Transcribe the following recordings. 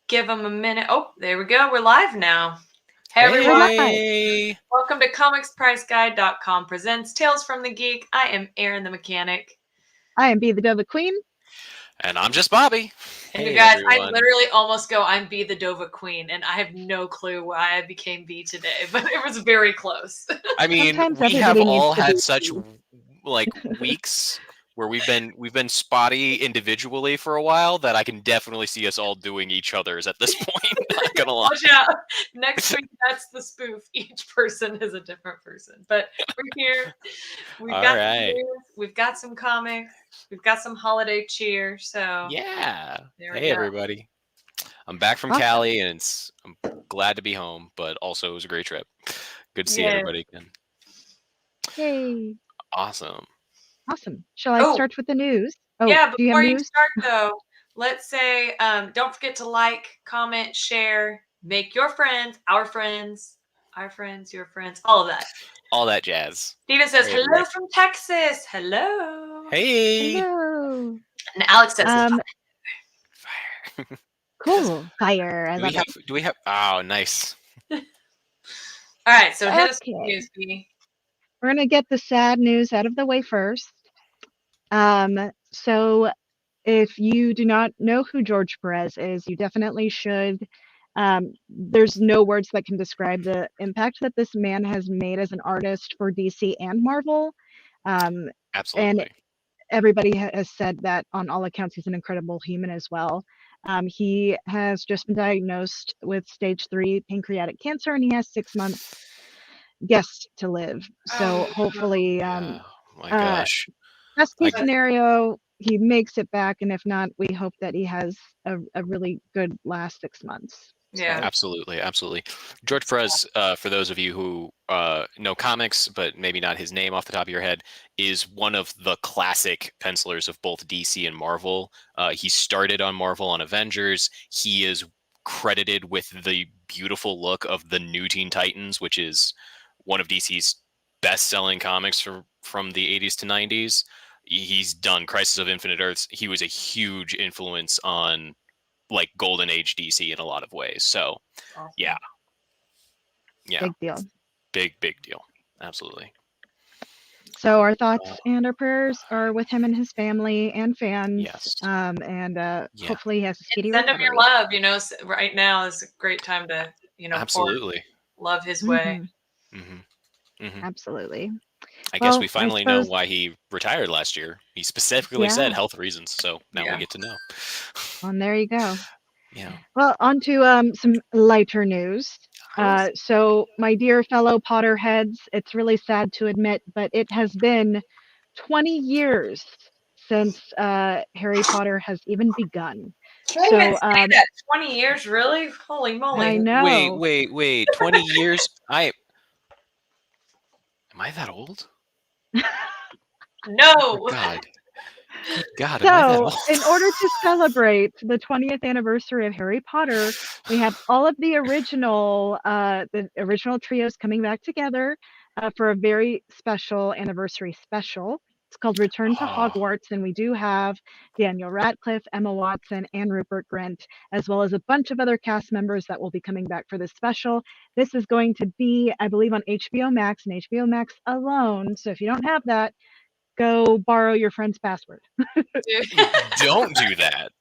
give them a minute. Oh, there we go. We're live now. Hey, Hey. Welcome to comicspriceguide.com presents Tales from the Geek. I am Aaron the Mechanic. I am B the Dova Queen. And I'm just Bobby. And hey, you guys, everyone. I literally almost go, I'm B the Dova Queen, and I have no clue why I became B today, but it was very close. I mean, Sometimes we have everybody all needs to had be such weeks where we've been spotty individually for a while that I can definitely see us all doing each other's at this point. Not gonna lie. Watch out. Next week, that's the spoof. Each person is a different person. But we're here. We've All got right. some news. We've got some comics. We've got some holiday cheer. So Yeah. there we Hey, go. everybody. I'm back from Awesome. Cali, and I'm glad to be home, but also it was a great trip. Good to see everybody again. Yay. Awesome. Shall I start with the news? Oh, yeah, do you have before you news? start, though, let's say don't forget to like, comment, share, make your friends, our friends, your friends, all of that. All that jazz. Steven says, Hey, hello everybody. from Texas. Hello. Hey. Hello. And Alex says, Fire. Cool. Fire. I love it. Do we have? Oh, nice. All right, so hit us with Okay. news, B. We're going to get the sad news out of the way first. So if you do not know who George Perez is, you definitely should. There's no words that can describe the impact that this man has made as an artist for DC and Marvel. Absolutely. And everybody has said that on all accounts, he's an incredible human as well. He has just been diagnosed with stage 3 pancreatic cancer, and he has 6 months guessed to live. So hopefully, oh my gosh. Best case scenario, he makes it back, and if not, we hope that he has a really good last 6 months. Yeah, absolutely. George Perez, for those of you who know comics, but maybe not his name off the top of your head, is one of the classic pencilers of both DC and Marvel. He started on Marvel on Avengers. He is credited with the beautiful look of the New Teen Titans, which is one of DC's best-selling comics from the 80s to 90s. He's done Crisis of Infinite Earths. He was a huge influence on like Golden Age DC in a lot of ways. So awesome. yeah. Big deal. Big deal. Absolutely. So our thoughts and our prayers are with him and his family and fans. Yes. Hopefully he has a speedy send recovery. him your love. You know, right now is a great time to, absolutely love his way. Absolutely. I guess we finally know why he retired last year. He specifically said health reasons, so now we get to know. And there you go. Yeah. Well, on to some lighter news. So, my dear fellow Potterheads, it's really sad to admit, but it has been 20 years since Harry Potter has even begun. Can I even say that? 20 years, really? Holy moly! I know. Wait! 20 years? Am I that old? No. Oh, God. Good God, so, in order to celebrate the 20th anniversary of Harry Potter, we have all of the original trios coming back together for a very special anniversary special. It's called Return to Hogwarts, and we do have Daniel Radcliffe, Emma Watson, and Rupert Grint, as well as a bunch of other cast members that will be coming back for this special. This is going to be, I believe, on HBO Max and HBO Max alone. So if you don't have that, go borrow your friend's password. Don't do that,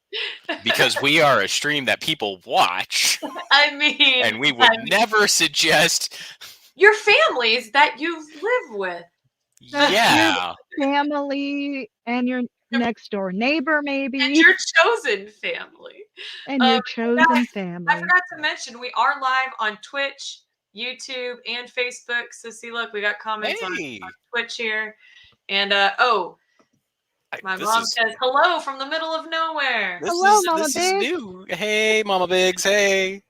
because we are a stream that people watch. I mean, and we would never suggest your families that you live with. Yeah, your family and your next door neighbor, maybe, and your chosen family, your chosen family. I forgot to mention we are live on Twitch, YouTube, and Facebook. So see, look, we got comments on Twitch here. And my mom says hello from the middle of nowhere. Hello, Mama This Biggs. is new. Hey, Mama Biggs. Hey.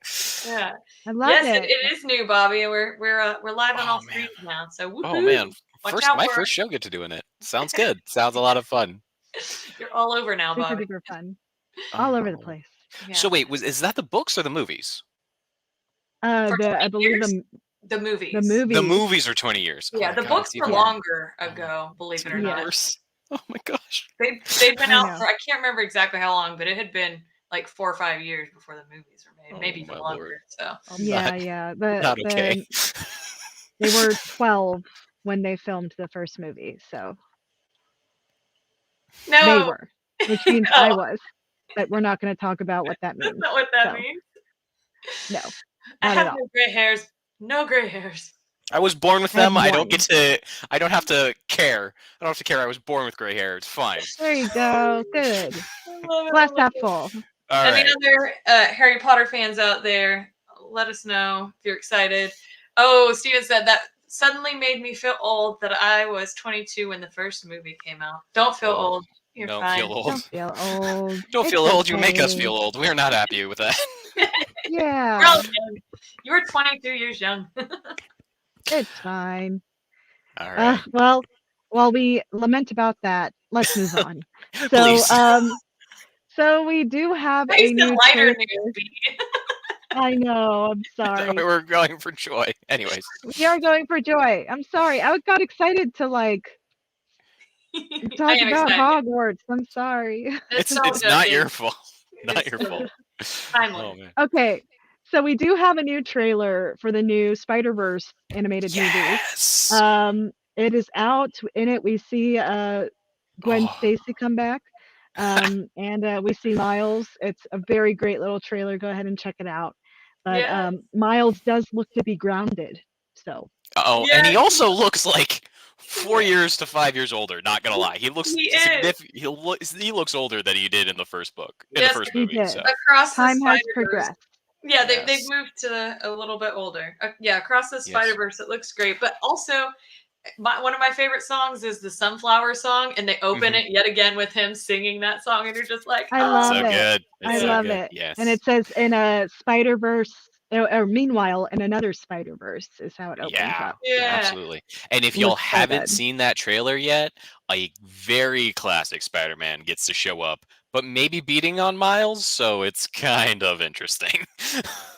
Yeah, I love it. It is new, Bobby. We're live on all screens now. So woo-hoo. Oh man, my first show get to doing it. Sounds good. Sounds a lot of fun. You're all over now, Bobby. Super fun. All over the place. Yeah. So wait, is that the books or the movies? I believe the movies. The movies are 20 years. Yeah, the books were longer ago, believe it or not. Oh my gosh. They've been out for, I can't remember exactly how long, but it had been like 4 or 5 years before the movies were made, maybe Oh, even my longer. Lord. So Yeah. Not okay. They were 12 when they filmed the first movie, so no, they were, which means no, I was, but we're not going to talk about what that that's means. not what that So, means. no, I not at have all. no gray hairs. No gray hairs. I was born with I have them. I don't one. get to. I don't have to care. I don't have to care. I was born with gray hair. It's fine. There you go. Good. I love it, Glass I love half it. full. All Any right. other Harry Potter fans out there, let us know if you're excited. Oh, Steven said that suddenly made me feel old that I was 22 when the first movie came out. Don't feel Oh, old. You're don't fine. feel old. Don't feel old. Don't It's feel old. You make us okay. feel old. We're not happy with that. We're Yeah, all young. You were 22 years young. it's fine. All right. Well, while we lament about that, let's move on. So, Please. so we do have Maybe a some new lighter trailer. news. Pete. I know. I'm Thought sorry. we were going for joy. Anyways. We are going for joy. I'm sorry. I got excited to like I talk am about excited. Hogwarts. I'm sorry. It's all not good. your fault. Not It's your so fault. timely. Oh man. Okay. So we do have a new trailer for the new Spider-Verse animated Yes. movie. It is out. In it we see Gwen Oh. Stacy come back. And we see Miles. It's a very great little trailer. Go ahead and check it out. But Yeah. Miles does look to be grounded. So Oh, and he also looks like 4 Yeah. years to 5 years older. Not gonna lie, he looks He is. significant. He looks older than he did in the first book, in the Yes, first he movie. did. So across the Time has Spider-Verse. progressed. Yeah, they've Yes. moved to a little bit older. Yeah, across the Yes. Spider-Verse, it looks great. But also, one of my favorite songs is the Sunflower song, and they open Mhm. it yet again with him singing that song, and you're just like, I oh, love So it. good. I It's so love good. it. Yes. And it says in a Spider-Verse, or meanwhile, in another Spider-Verse is how it opens Yeah, up. yeah. absolutely. And if y'all Looks so haven't good. seen that trailer yet, a very classic Spider-Man gets to show up, but maybe beating on Miles, so it's kind of interesting.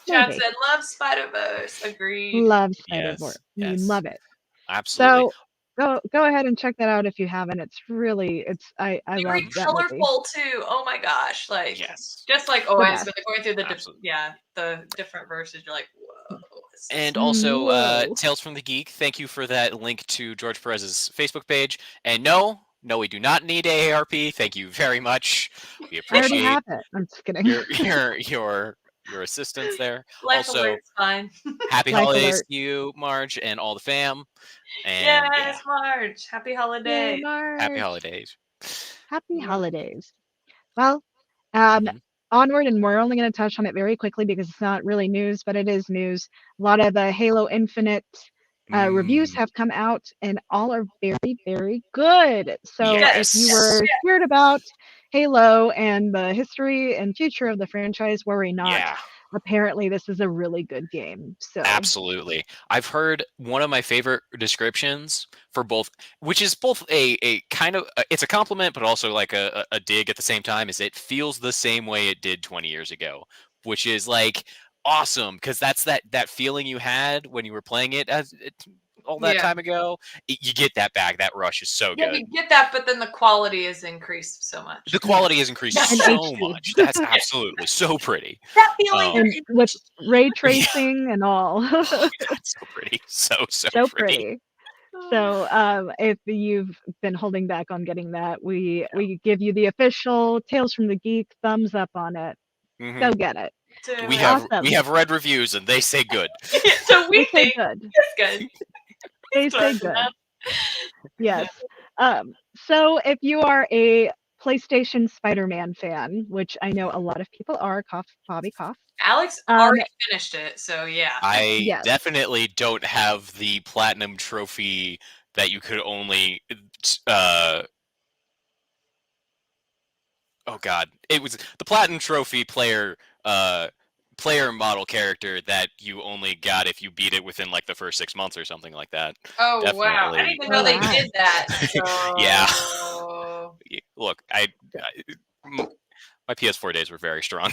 Chad Maybe. said, love Spider-Verse. Agreed. Love Yes, Spider-Verse. yes. Love it. Absolutely. So go ahead and check that out if you haven't. It's really I They love were that movie. colorful too. Oh my gosh! Like Yes. just like The always best. when they're going through the Absolutely. the different verses, you're like, whoa. this is And also, Whoa. Tales from the Geek, thank you for that link to George Perez's Facebook page. And no, we do not need AARP. Thank you very much. We I already appreciate have it. I'm just kidding. your assistance there. Life Also, alert's fine. happy Life holidays alert. to you, Marge, and all the fam. And Yes, Marge. Happy holiday. Yay, March. happy holidays. Happy Yeah. holidays. Well, Mhm. onward, and we're only going to touch on it very quickly because it's not really news, but it is news. A lot of the Halo Infinite reviews Mm, have come out, and all are very, very good. So if you yes. were scared about Halo and the history and future of the franchise, worry not. Yeah. Apparently, this is a really good game. So Absolutely. I've heard one of my favorite descriptions for both, which is both a kind of it's a compliment, but also like a dig at the same time. Is it feels the same way it did 20 years ago, which is like awesome because that's that feeling you had when you were playing it all that Yeah. time ago. You get that back. That rush is so Yeah, good. you get that, but then the quality is increased so much. The quality has increased And so HD. much. That's absolutely so pretty. That feeling and with ray tracing and all. Oh, God, so pretty. So So pretty. pretty. So if you've been holding back on getting that, we give you the official Tales from the Geek thumbs up on it. Mhm. Go get it. We Awesome. have read reviews and they say good. So we They say think good. it's good. They So say that's good. enough. Yes. So if you are a PlayStation Spider-Man fan, which I know a lot of people are, cough, Bobby cough. Alex already finished it, so yeah. I Yes. definitely don't have the platinum trophy that you could only oh god. It was the platinum trophy player model character that you only got if you beat it within like the first 6 months or something like that. Oh wow! I didn't even know they Wow. did that. Yeah. So... Look, my PS4 days were very strong.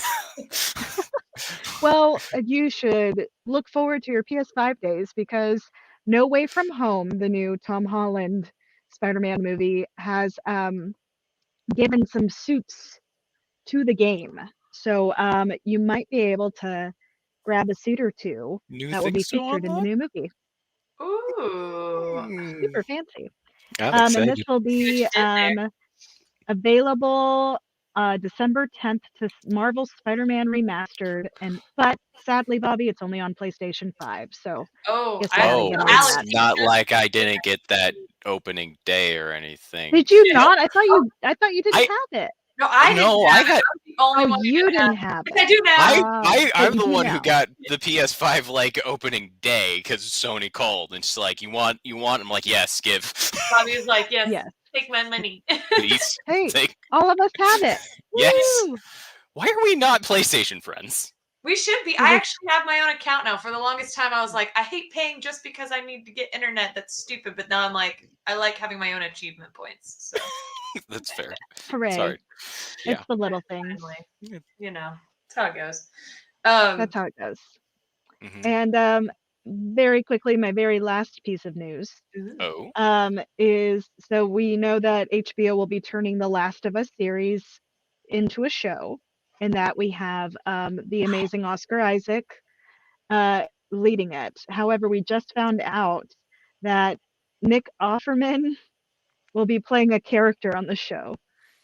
Well, you should look forward to your PS5 days because No Way From Home, the new Tom Holland Spider-Man movie, has given some suits to the game. So you might be able to grab a suit or two New that will be things to featured in the unlock? new movie. Ooh. Super fancy. I'm And excited. this will See be what you did there. available December 10th to Marvel Spider-Man Remastered. But sadly, Bobby, it's only on PlayStation 5. So Oh, guess you I gotta Oh, get so on it's that. Alex, not like I didn't get that opening day or anything. Did you Yeah. not? I thought you didn't have it. No, I didn't No, have I it. had. I was the only Oh, one who you didn't have didn't have it. Yes, I it. do now. But I'm you the do one who now. got the PS5 like opening day because Sony called and she's like, "You want?" I'm like, "Yes, give." Bobby was like, yes, Yes. take my money. Please Hey, take. all of us have it. Yes. Woo! Why are we not PlayStation friends? We should be. 'Cause I it's actually have my own account now. For the longest time, I was like, I hate paying just because I need to get internet. That's stupid. But now I'm like, I like having my own achievement points. So That's fair. hooray. Sorry. Yeah. It's the little things. finally, you know, that's how it goes. That's how it goes. Mhm. And very quickly, my very last piece of news ooh. Oh. is so we know that HBO will be turning the Last of Us series into a show, and that we have the amazing Oscar Isaac leading it. However, we just found out that Nick Offerman will be playing a character on the show,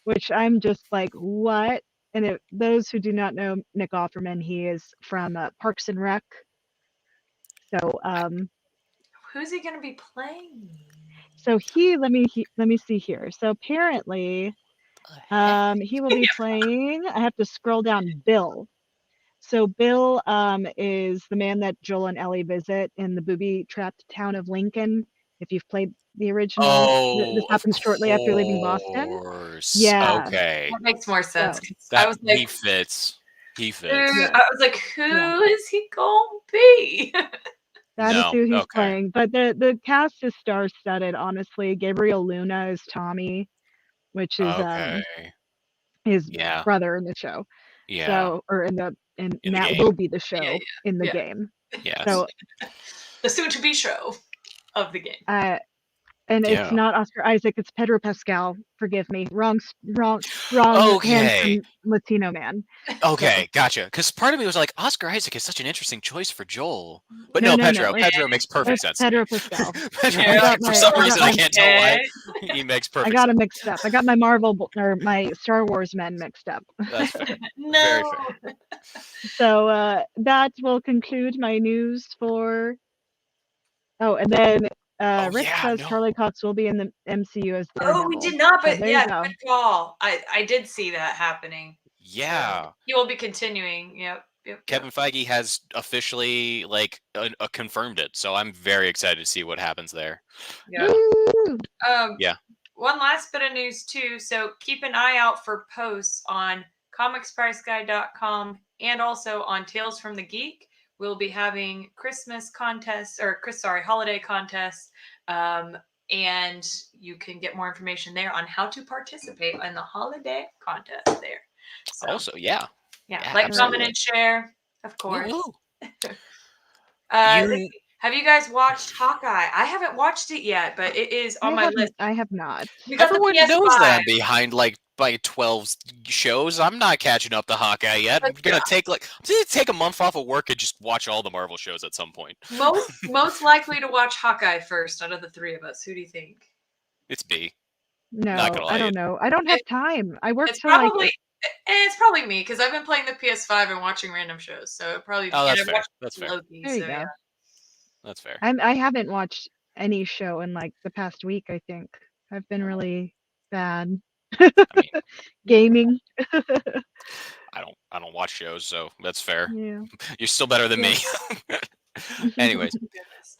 which I'm just like, what? And those who do not know Nick Offerman, he is from Parks and Rec. So Who's he going to be playing? so let me see here. So apparently he will be playing, I have to scroll down, Bill. So Bill is the man that Joel and Ellie visit in the booby-trapped town of Lincoln. If you've played the original, this Oh, of happens shortly after leaving Boston. course. Yeah. Okay. That makes more sense. So, 'Cause I That was he like, fits. He who, fits. Yeah. I was like, who Yeah. is he going to be? That is No. who he's Okay. playing. But the cast is star-studded, honestly. Gabriel Luna is Tommy, which is Okay. his Yeah. brother in the show. Yeah. So, or in the that game. will be the show in the yeah. game. Yes. So, The soon-to-be show of the game. and Yeah. it's not Oscar Isaac, it's Pedro Pascal. Forgive me. Wrong handsome Latino man. Okay, gotcha. Because part of me was like, Oscar Isaac is such an interesting choice for Joel. But No, no, Pedro. it's Pedro makes perfect sense to Pedro me. Pascal. Pedro, Yeah, for some I reason, got I can't tell why. okay. He makes I perfect got sense. them mixed up. I got my Marvel or my Star Wars men mixed up. That's fair. Very No. fair. So that will conclude my news for. Oh, and then Rick yeah, says no. Charlie Cox will be in the MCU as Oh, Daredevil. we did not, So but there yeah, you go. good call. I did see that happening. Yeah. So he will be continuing. Yep. Kevin Feige has officially confirmed it, so I'm very excited to see what happens there. Yeah. Woo! Yeah. One last bit of news too. So keep an eye out for posts on comicspriceguide.com and also on Tales from the Geek. We'll be having Christmas contests holiday contests. And you can get more information there on how to participate in the holiday contest there. So, Also, yeah. like, absolutely. comment, and share, of course. You- Have you guys watched Hawkeye? I haven't watched it yet, but it is on my list. I have not. We got Everyone the PS5. knows that I'm behind by 12 shows. I'm not catching up to Hawkeye yet. I'm gonna take a month off of work and just watch all the Marvel shows at some point. Most likely to watch Hawkeye first out of the three of us. Who do you think? It's B. No, Not gonna lie I don't know. I don't have time. I work It's till probably it's probably me because I've been playing the PS5 and watching random shows. So it probably. Oh, that's and I fair. watched That's fair. Loki, there you so, go. yeah. That's fair. I haven't watched any show in like the past week. I think I've been really bad. I mean, Gaming. I don't watch shows, so that's fair. Yeah. You're still better than me. Anyways,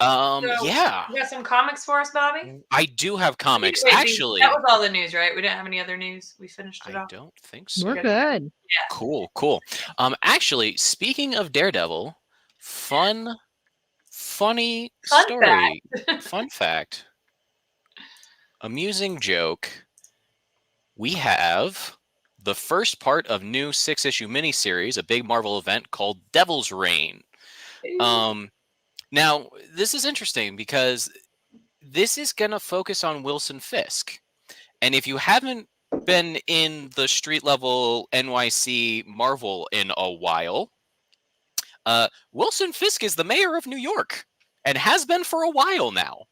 So, yeah. You got some comics for us, Bobby? I do have comics. Wait, Actually, that was all the news, right? We didn't have any other news. We finished it I off. don't think so. We're good. Yeah. Cool. Actually, speaking of Daredevil, funny Fun story. Fun fact. Amusing joke. We have the first part of new 6-issue miniseries, a big Marvel event called Devil's Reign. Now, this is interesting because this is going to focus on Wilson Fisk. And if you haven't been in the street level NYC Marvel in a while. Wilson Fisk is the mayor of New York and has been for a while now.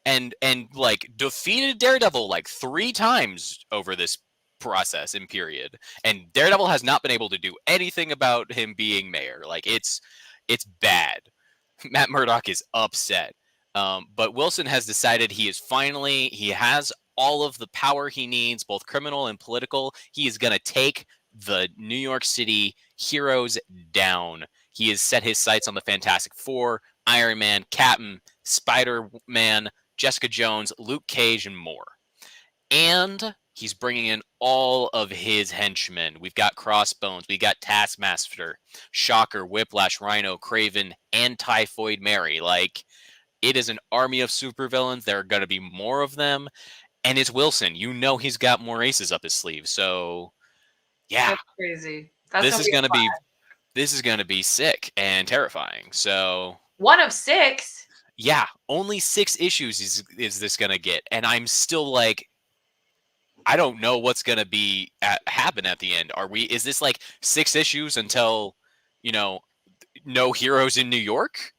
And like defeated Daredevil like 3 times over this process and period. And Daredevil has not been able to do anything about him being mayor. Like it's bad. Matt Murdock is upset. But Wilson has decided he has all of the power he needs, both criminal and political. He is going to take the New York City heroes down. He has set his sights on the Fantastic Four, Iron Man, Captain, Spider-Man, Jessica Jones, Luke Cage, and more. And he's bringing in all of his henchmen. We've got Crossbones, we got Taskmaster, Shocker, Whiplash, Rhino, Kraven, and Typhoid Mary. Like, it is an army of supervillains. There are going to be more of them. And it's Wilson. You know he's got more aces up his sleeve. So, yeah. That's crazy. This is going to be sick and terrifying. So, 1 of 6. Yeah, only 6 issues is this going to get. And I'm still like, I don't know what's going to happen at the end. Is this like 6 issues until, no heroes in New York?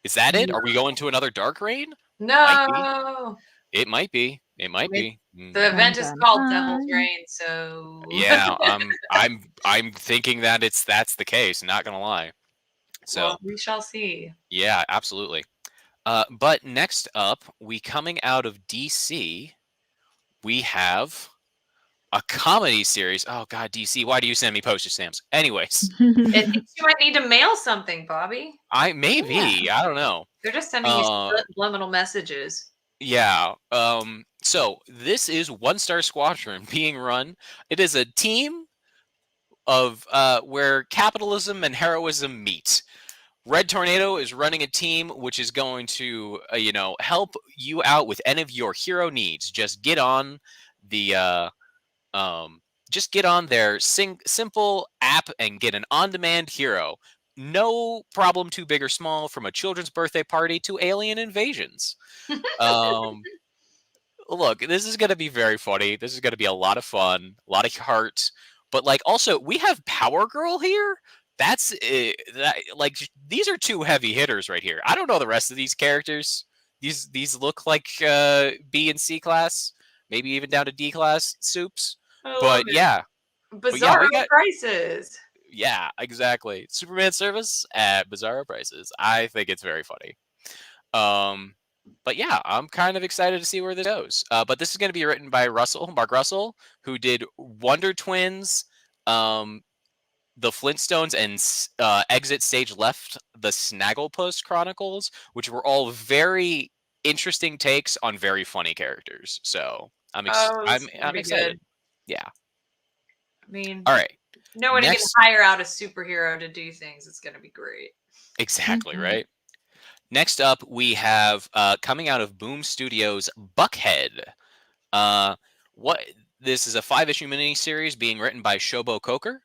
Is that it? Are we going to another Dark Reign? No. It might be. It might be. The event is called Devil's Reign, so yeah, I'm thinking that that's the case. Not gonna lie. So well, we shall see. Yeah, absolutely. But next up, coming out of DC, we have a comedy series. Oh God, DC! Why do you send me postage stamps? Anyways, it thinks you might need to mail something, Bobby. I don't know. They're just sending you subliminal messages. Yeah. So this is One Star Squadron being run. It is a team of where capitalism and heroism meet. Red Tornado is running a team which is going to help you out with any of your hero needs. Just get on the their simple app and get an on-demand hero. No problem too big or small, from a children's birthday party to alien invasions. Look, this is going to be very funny. This is going to be a lot of fun, a lot of heart. But also, we have Power Girl here. That's these are 2 heavy hitters right here. I don't know the rest of these characters. These look like B and C class, maybe even down to D class soups. But yeah, bizarre prices. Yeah, exactly. Superman service at bizarre prices. I think it's very funny. But yeah, I'm kind of excited to see where this goes. But this is going to be written by Mark Russell, who did Wonder Twins, the Flintstones, and Exit Stage Left, the Snagglepuss Chronicles, which were all very interesting takes on very funny characters. So I'm excited. Good. Yeah. I mean, all right. No one can hire out a superhero to do things. It's going to be great. Exactly, right? Next up, we have coming out of Boom Studios, Buckhead. This is a 5-issue miniseries being written by Shobo Coker.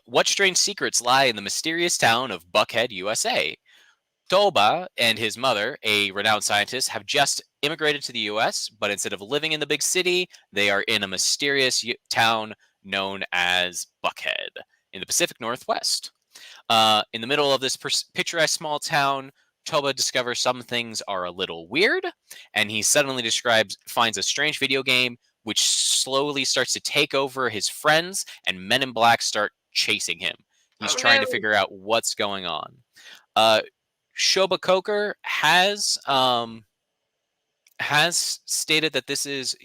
What strange secrets lie in the mysterious town of Buckhead, USA? Toba and his mother, a renowned scientist, have just immigrated to the U.S., but instead of living in the big city, they are in a mysterious town known as Buckhead in the Pacific Northwest. In the middle of this picturesque small town, Toba discovers some things are a little weird, and he suddenly finds a strange video game which slowly starts to take over his friends, and Men in Black start chasing him. He's trying to figure out what's going on. Shoba Coker has stated that this is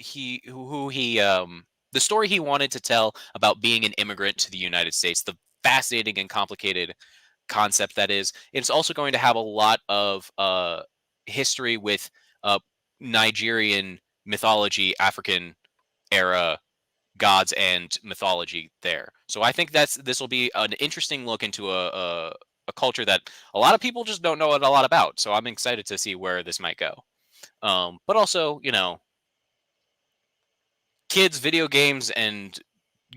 the story he wanted to tell about being an immigrant to the United States, the fascinating and complicated concept that is. It's also going to have a lot of history with Nigerian mythology, African era gods and mythology there. So I think this will be an interesting look into a culture that a lot of people just don't know a lot about. So I'm excited to see where this might go. But also, kids, video games, and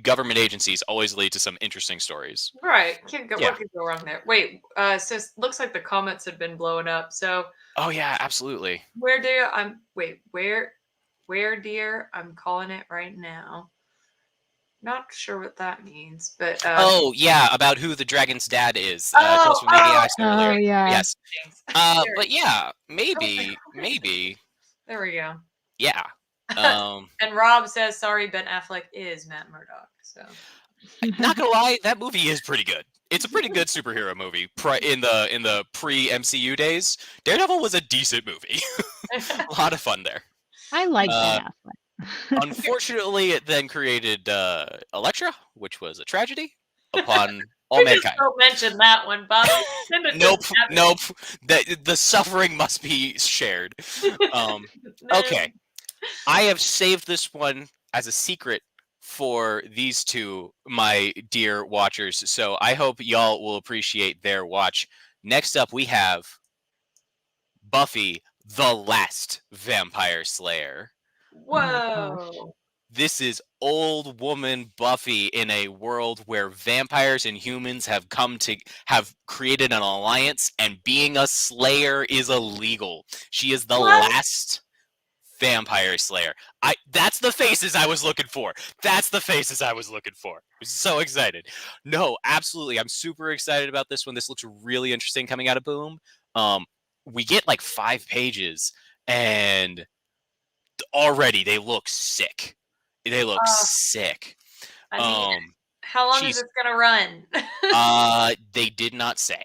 government agencies always lead to some interesting stories. Right. What could go wrong there? Wait, so it looks like the comments have been blowing up. So oh yeah, absolutely. Where dear, I'm calling it right now. Not sure what that means, but Oh yeah, about who the dragon's dad is. oh, Comes from the AI Oh, earlier. yeah. Yes. There But yeah, my maybe. there we go. Yeah. And Rob says, "Sorry, Ben Affleck is Matt Murdock." So, Not gonna lie, that movie is pretty good. It's a pretty good superhero movie. In the pre MCU days, Daredevil was a decent movie. A lot of fun there. I like Uh, Ben Affleck. Unfortunately, it then created Elektra, which was a tragedy upon all we just mankind. don't mention that one, Bobby. Nope. The suffering must be shared. Okay. I have saved this one as a secret for these two, my dear watchers. So I hope y'all will appreciate their watch. Next up, we have Buffy, the Last Vampire Slayer. Whoa. This is old woman Buffy in a world where vampires and humans have created an alliance, and being a slayer is illegal. She is the last vampire slayer. That's the faces I was looking for. I'm so excited. No, absolutely. I'm super excited about this one. This looks really interesting coming out of Boom. We get like 5 pages, and already they look sick. They look sick. I mean, how long is this gonna run? They did not say.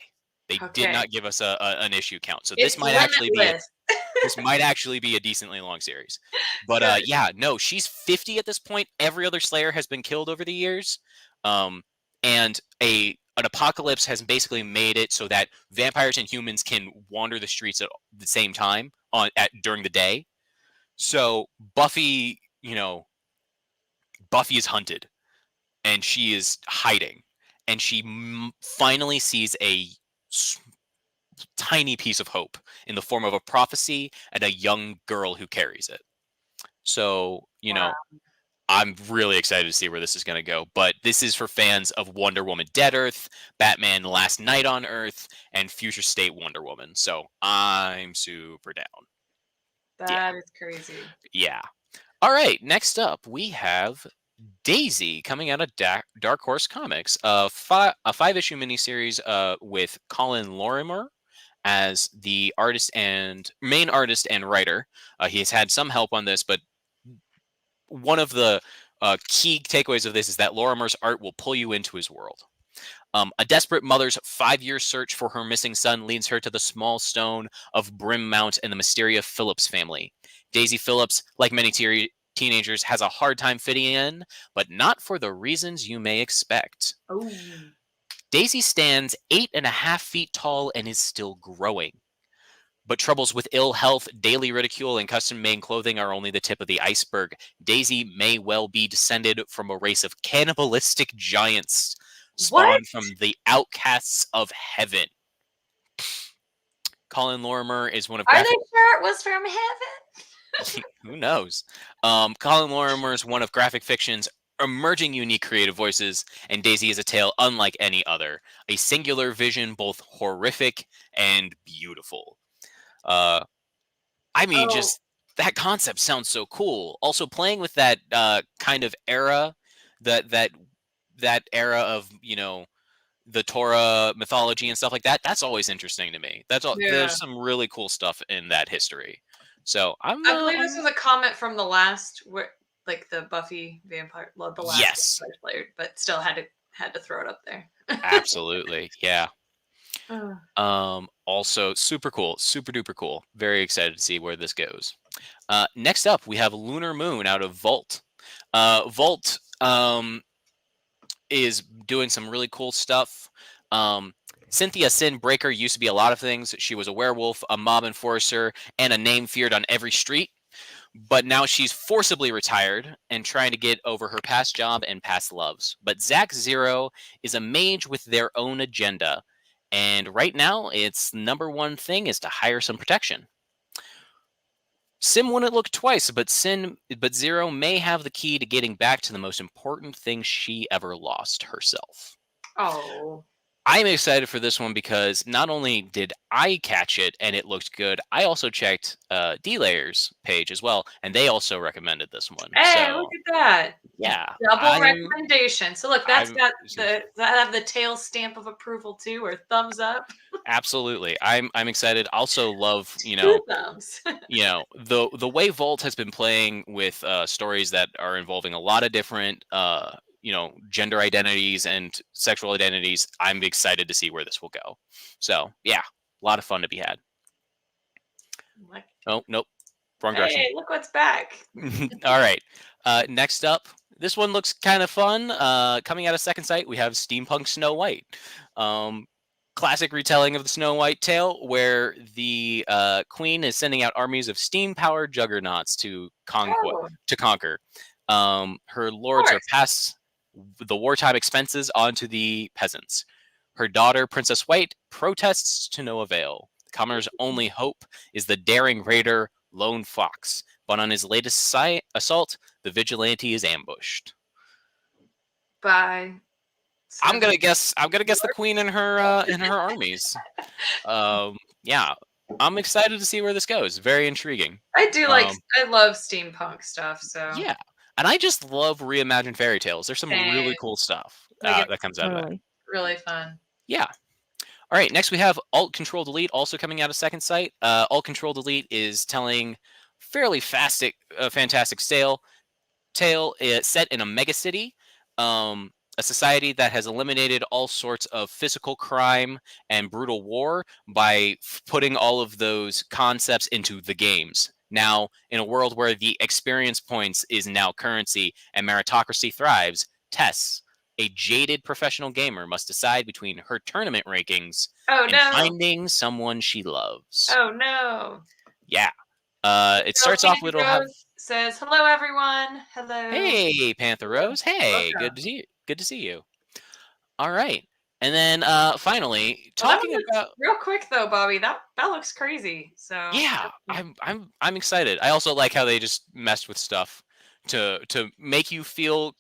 They did not give us an issue count. So It's this might actually be limitless. this might actually be a decently long series. But yeah, no, she's 50 at this point. Every other Slayer has been killed over the years. And an apocalypse has basically made it so that vampires and humans can wander the streets at the same time during the day. So Buffy is hunted, and she is hiding, and she finally sees a tiny piece of hope in the form of a prophecy and a young girl who carries it. So, I'm really excited to see where this is going to go. But this is for fans of Wonder Woman Dead Earth, Batman Last Night on Earth, and Future State Wonder Woman. So I'm super down. That is crazy. Yeah. All right. Next up, we have Daisy coming out of Dark Horse Comics, a 5-issue miniseries with Colin Lorimer as the main artist and writer. He has had some help on this, but one of the key takeaways of this is that Lorimer's art will pull you into his world. A desperate mother's 5-year search for her missing son leads her to the small stone of Brim Mount and the mysterious Phillips family. Daisy Phillips, like many teenagers, has a hard time fitting in, but not for the reasons you may expect. Oh. Daisy stands 8.5 feet tall and is still growing. But troubles with ill health, daily ridicule, and custom-made clothing are only the tip of the iceberg. Daisy may well be descended from a race of cannibalistic giants spawned from the outcasts of heaven. Colin Lorimer is one of... Are they sure it was from heaven? Who knows? Colin Lorimer is one of graphic fiction's emerging unique creative voices, and Daisy is a tale unlike any other. A singular vision, both horrific and beautiful. Just that concept sounds so cool. Also, playing with that kind of era, that era of the Torah mythology and stuff like that. That's always interesting to me. That's all. Yeah. There's some really cool stuff in that history. So I believe this was a comment from the last, like the Buffy vampire, the last player, but still had to throw it up there. Absolutely, yeah. Also super cool, super duper cool. Very excited to see where this goes. Next up, we have Lunar Moon out of Vault. Vault is doing some really cool stuff. Cynthia Sin Breaker used to be a lot of things. She was a werewolf, a mob enforcer, and a name feared on every street. But now she's forcibly retired and trying to get over her past job and past loves. But Zack Zero is a mage with their own agenda. And right now, its number one thing is to hire some protection. Sim wouldn't look twice, but Zero may have the key to getting back to the most important thing she ever lost, herself. Oh. I'm excited for this one because not only did I catch it and it looked good, I also checked D-Layer's page as well, and they also recommended this one. Hey, So look at that. yeah, Double recommendation. So look, that's I'm got that have the tail stamp of approval too, or thumbs up. absolutely. I'm excited. Also love, Two thumbs. the way Volt has been playing with stories that are involving a lot of different gender identities and sexual identities. I'm excited to see where this will go. So yeah, a lot of fun to be had. Oh nope, wrong direction. Hey, look what's back. All right. Next up, this one looks kind of fun. Coming out of Second Sight, we have Steampunk Snow White. Classic retelling of the Snow White tale, where the queen is sending out armies of steam-powered juggernauts to conquer. Her lords are pass the wartime expenses onto the peasants. Her daughter, Princess White, protests to no avail. The commoner's only hope is the daring raider Lone Fox, but on his latest assault, the vigilante is ambushed. Bye. I'm gonna guess the queen and her armies. Yeah, I'm excited to see where this goes. Very intriguing. I do I love steampunk stuff. So yeah, and I just love reimagined fairy tales. There's some really cool stuff that comes out of that. Really fun. Yeah. All right, next we have Alt Control Delete, also coming out of Second Sight. Alt Control Delete is telling fairly fantastic tale set in a megacity, a society that has eliminated all sorts of physical crime and brutal war by putting all of those concepts into the games. Now, in a world where the experience points is now currency and meritocracy thrives, Tess, a jaded professional gamer, must decide between her tournament rankings and finding someone she loves. Oh no! Yeah. It starts off with says hello everyone. Hello. Hey Panther Rose. Hey, good to see you. All right. And then finally, talking about real quick though, Bobby, that looks crazy. So yeah, I'm excited. I also like how they just messed with stuff to make you feel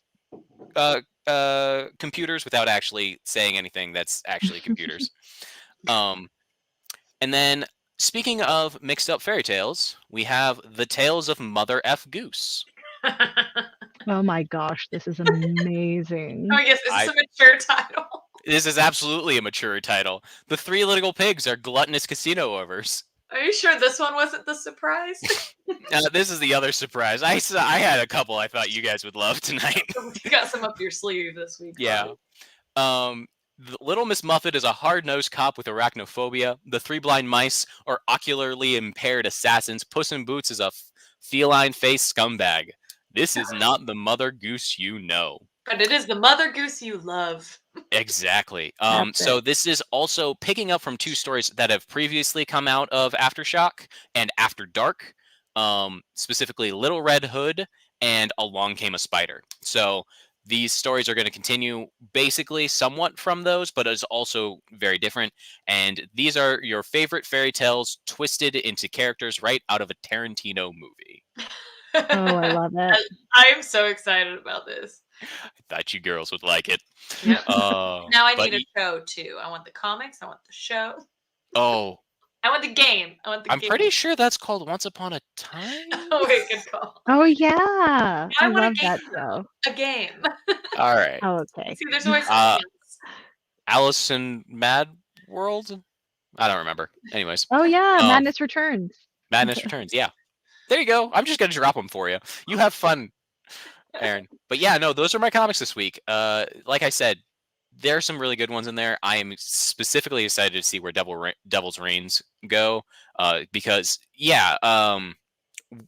computers without actually saying anything that's actually computers. And then speaking of mixed up fairy tales, we have The Tales of Mother F. Goose. Oh my gosh, this is amazing. Oh yes, it's a mature title. This is absolutely a mature title. The three little pigs are gluttonous casino overs. Are you sure this one wasn't the surprise? This is the other surprise. I had a couple I thought you guys would love tonight. You got some up your sleeve this week. Yeah. Little Miss Muffet is a hard-nosed cop with arachnophobia. The three blind mice are ocularly impaired assassins. Puss in Boots is a feline-faced scumbag. This is not the Mother Goose you know. But it is the Mother Goose you love. Exactly. So this is also picking up from two stories that have previously come out of Aftershock and After Dark, specifically Little Red Hood and Along Came a Spider. So these stories are going to continue basically somewhat from those, but it's also very different. And these are your favorite fairy tales twisted into characters right out of a Tarantino movie. Oh, I love it. I am so excited about this. I thought you girls would like it. Yep. Now I need a show too. I want the comics. I want the show. Oh. I want the game. I'm pretty sure that's called Once Upon a Time. Oh, wait, good call. Oh yeah, I love that show. A game. All right. Oh, okay. See, there's always Alice in Mad World. I don't remember. Anyways. Oh yeah, Madness Returns. Madness Returns. Yeah. There you go. I'm just gonna drop them for you. You have fun, Aaron. But yeah, no, those are my comics this week. Like I said, there are some really good ones in there. I am specifically excited to see where Devil's Reigns go, because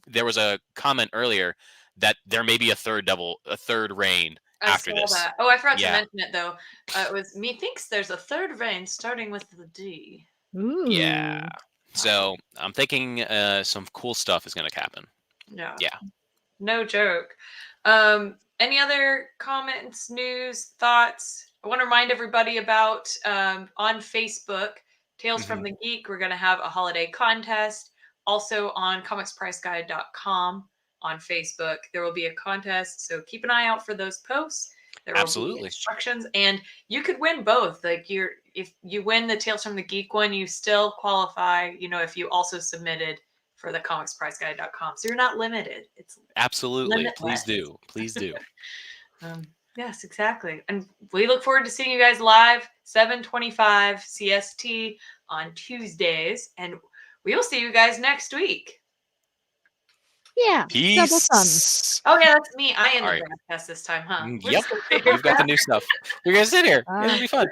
there was a comment earlier that there may be a third reign after this. That. Oh, I forgot to mention it though. It was methinks there's a third reign starting with the D. Ooh. Yeah. So I'm thinking some cool stuff is going to happen. Yeah. Yeah. No joke. Any other comments, news, thoughts? I want to remind everybody about on Facebook, Tales from the Geek, we're going to have a holiday contest. Also on comicspriceguide.com on Facebook, there will be a contest. So keep an eye out for those posts. There will be Absolutely. instructions, and you could win both. Like if you win the Tales from the Geek one, you still qualify. If you also submitted for the comicspriceguide.com, so you're not limited. It's Absolutely. Please limitless. do. Please do. Yes, exactly. And we look forward to seeing you guys live 7:25 CST on Tuesdays, and we will see you guys next week. Yeah. Double thumbs. Peace. Oh yeah, that's me. I am All the right. broadcast this time, huh? We're Yep. just gonna figure You've got the new stuff. We're gonna sit here. It'll be fun.